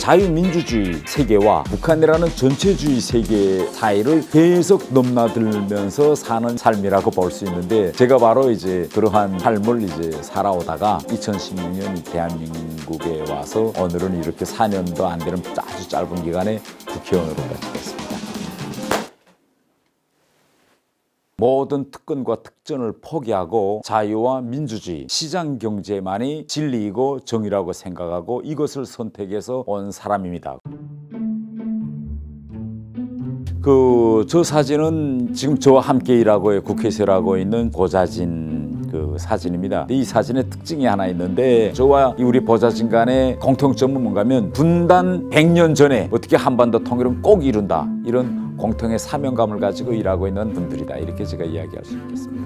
자유민주주의 세계와 북한이라는 전체주의 세계 사이를 계속 넘나들면서 사는 삶이라고 볼 수 있는데, 제가 바로 이제 그러한 삶을 이제 살아오다가 2016년 대한민국에 와서 오늘은 이렇게 4년도 안 되는 아주 짧은 기간에 국회의원으로까지 됐습니다. 모든 특권과 특전을 포기하고 자유와 민주주의, 시장 경제만이 진리이고 정의라고 생각하고 이것을 선택해서 온 사람입니다. 저 사진은 지금 저와 함께 일하고 국회에서 일하고 있는 보좌진 그 사진입니다. 이 사진의 특징이 하나 있는데, 저와 우리 보좌진 간의 공통점은 뭔가면 분단 100년 전에 어떻게 한반도 통일은 꼭 이룬다, 이런 공통의 사명감을 가지고 일하고 있는 분들이다, 이렇게 제가 이야기할 수 있겠습니다.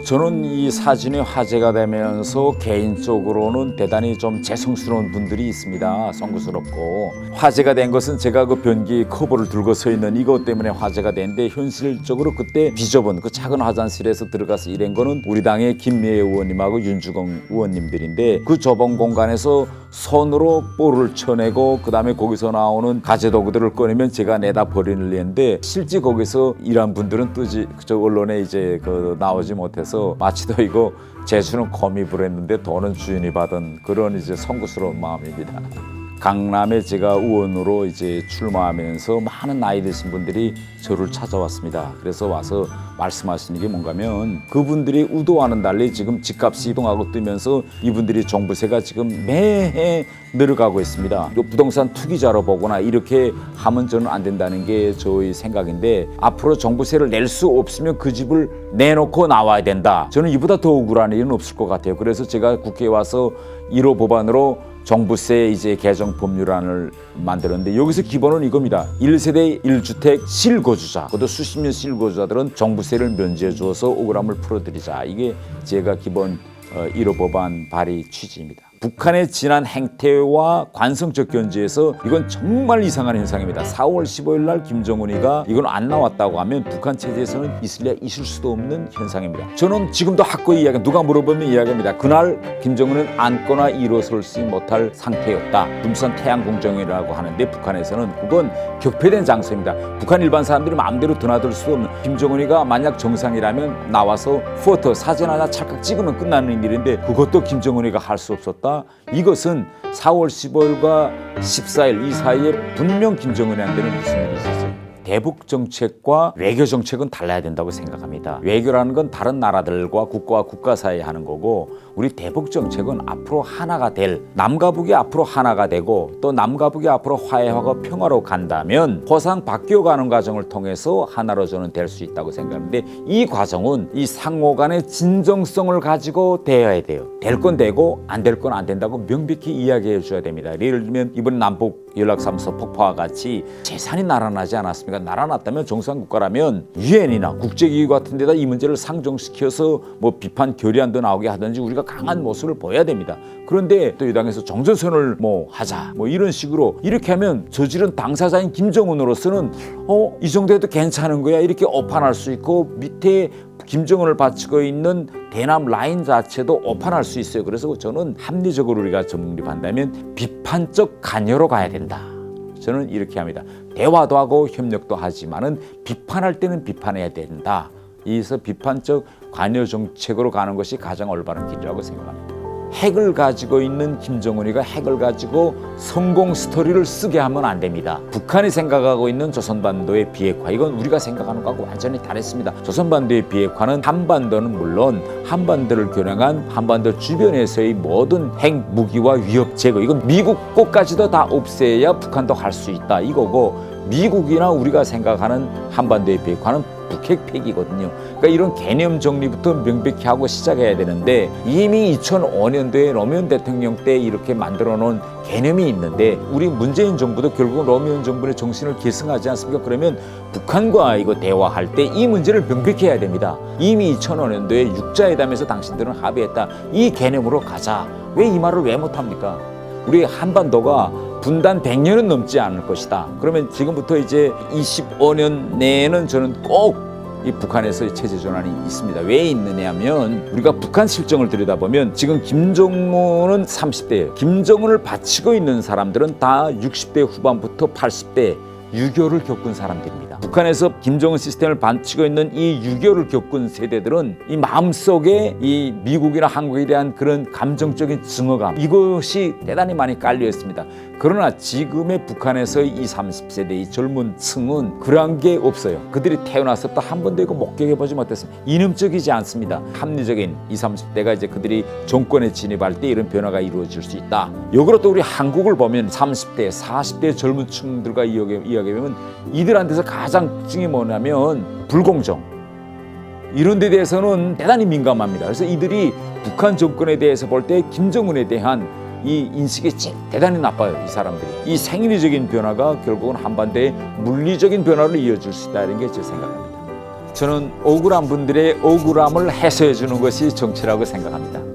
저는 이 사진이 화제가 되면서 개인적으로는 대단히 좀 죄송스러운 분들이 있습니다. 송구스럽고. 화제가 된 것은 제가 그 변기 커버를 들고 서 있는 이것 때문에 화제가 됐는데, 현실적으로 그때 비좁은 그 작은 화장실에서 들어가서 일한 거는 우리 당의 김미애 의원님하고 윤주경 의원님들인데, 그 좁은 공간에서 손으로 볼을 쳐내고 그 다음에 거기서 나오는 가재도구들을 꺼내면 제가 내다 버리는 일인데, 실제 거기서 일한 분들은 저 언론에 이제 나오지 못해서 마치 도 이거 재수는 거미부를 했는데 돈은 주인이 받은 그런 이제 송구스러운 마음입니다. 강남에 제가 의원으로 이제 출마하면서 많은 나이 드신 분들이 저를 찾아왔습니다. 그래서 와서 말씀하시는 게 뭔가면, 그분들이 의도와는 달리 지금 집값이 이동하고 뜨면서 이분들이 종부세가 지금 매해 늘어가고 있습니다. 부동산 투기자로 보거나 이렇게 하면 저는 안 된다는 게 저의 생각인데, 앞으로 종부세를 낼 수 없으면 그 집을 내놓고 나와야 된다. 저는 이보다 더 억울한 일은 없을 것 같아요. 그래서 제가 국회에 와서 1호 법안으로 종부세 이제 개정 법률안을 만들었는데, 여기서 기본은 이겁니다. 1세대 1주택 실거주자, 그것도 수십 년 실거주자들은 종부세를 면제해 주어서 억울함을 풀어드리자. 이게 제가 기본 1호 법안 발의 취지입니다. 북한의 지난 행태와 관성적 견지에서 이건 정말 이상한 현상입니다. 4월 15일 날 김정은이가 이건 안 나왔다고 하면 북한 체제에서는 있을 수도 없는 현상입니다. 저는 지금도 확고히 누가 물어보면 이야기합니다. 그날 김정은은 앉거나 일어설지 못할 상태였다. 금선 태양궁정이라고 하는데, 북한에서는 그건 격폐된 장소입니다. 북한 일반 사람들이 마음대로 드나들 수도 없는, 김정은이가 만약 정상이라면 나와서 포토 사진 하나 찰칵 찍으면 끝나는 일인데, 그것도 김정은이가 할 수 없었다. 이것은 4월 15일과 14일 이 사이에 분명 김정은이한테는 무슨 일이 있었어요. 대북 정책과 외교 정책은 달라야 된다고 생각합니다. 외교라는 건 다른 나라들과 국가와 국가 사이에 하는 거고, 우리 대북 정책은 앞으로 하나가 될, 남과 북이 앞으로 하나가 되고 또 남과 북이 앞으로 화해하고 평화로 간다면 호상 바뀌어가는 과정을 통해서 하나로 저는 될 수 있다고 생각하는데, 이 과정은 이 상호 간의 진정성을 가지고 되어야 돼요. 될 건 되고 안 될 건 안 된다고 명백히 이야기해 줘야 됩니다. 예를 들면 이번 남북 연락사무소 폭파와 같이 재산이 날아나지 않았습니까? 날아났다면 정상국가라면 유엔이나 국제기구 같은 데다 이 문제를 상정시켜서 뭐 비판 결의안도 나오게 하든지 우리가 강한 모습을 보여야 됩니다. 그런데 또 이 당에서 정전선을 하자 이런 식으로 이렇게 하면 저지른 당사자인 김정은으로서는 이 정도 해도 괜찮은 거야 이렇게 오판할 수 있고, 밑에 김정은을 바치고 있는 대남 라인 자체도 오판할 수 있어요. 그래서 저는 합리적으로 우리가 정립한다면 비판적 관여로 가야 된다. 저는 이렇게 합니다. 대화도 하고 협력도 하지만은 비판할 때는 비판해야 된다. 이에서 비판적 관여 정책으로 가는 것이 가장 올바른 길이라고 생각합니다. 핵을 가지고 있는 김정은이가 핵을 가지고 성공 스토리를 쓰게 하면 안 됩니다. 북한이 생각하고 있는 조선반도의 비핵화, 이건 우리가 생각하는 것하고 완전히 다르습니다. 조선반도의 비핵화는 한반도는 물론 한반도를 겨냥한 한반도 주변에서의 모든 핵 무기와 위협 제거, 이건 미국 것까지도 다 없애야 북한도 할 수 있다 이거고, 미국이나 우리가 생각하는 한반도의 비핵화는 북핵 폐기거든요. 그러니까 이런 개념 정리부터 명백히 하고 시작해야 되는데, 이미 2005년도에 노무현 대통령 때 이렇게 만들어 놓은 개념이 있는데, 우리 문재인 정부도 결국 노무현 정부의 정신을 계승하지 않습니까? 그러면 북한과 이거 대화할 때 이 문제를 명백히 해야 됩니다. 이미 2005년도에 육자회담에서 당신들은 합의했다. 이 개념으로 가자. 왜 이 말을 왜 못합니까? 우리 한반도가 분단 100년은 넘지 않을 것이다. 그러면 지금부터 이제 25년 내에는 저는 꼭 이 북한에서의 체제 전환이 있습니다. 왜 있느냐 하면 우리가 북한 실정을 들여다보면 지금 김정은은 30대예요. 김정은을 바치고 있는 사람들은 다 60대 후반부터 80대 6.25를 겪은 사람들입니다. 북한에서 김정은 시스템을 바치고 있는 이 6.25를 겪은 세대들은 이 마음속에 이 미국이나 한국에 대한 그런 감정적인 증오감, 이것이 대단히 많이 깔려 있습니다. 그러나 지금의 북한에서의 이 30세대 이 젊은 층은 그러한 게 없어요. 그들이 태어나서부터 한 번도 이거 목격해보지 못했습니다. 이념적이지 않습니다. 합리적인 20, 30대가 이제 그들이 정권에 진입할 때 이런 변화가 이루어질 수 있다. 역으로 또 우리 한국을 보면 30대, 40대 젊은 층들과 이야기하면 이들한테서 가장 특징이 뭐냐면 불공정, 이런 데 대해서는 대단히 민감합니다. 그래서 이들이 북한 정권에 대해서 볼 때 김정은에 대한 이 인식이 대단히 나빠요. 이 사람들이. 이 생리적인 변화가 결국은 한반도의 물리적인 변화로 이어질 수 있다는 게 제 생각입니다. 저는 억울한 분들의 억울함을 해소해 주는 것이 정치라고 생각합니다.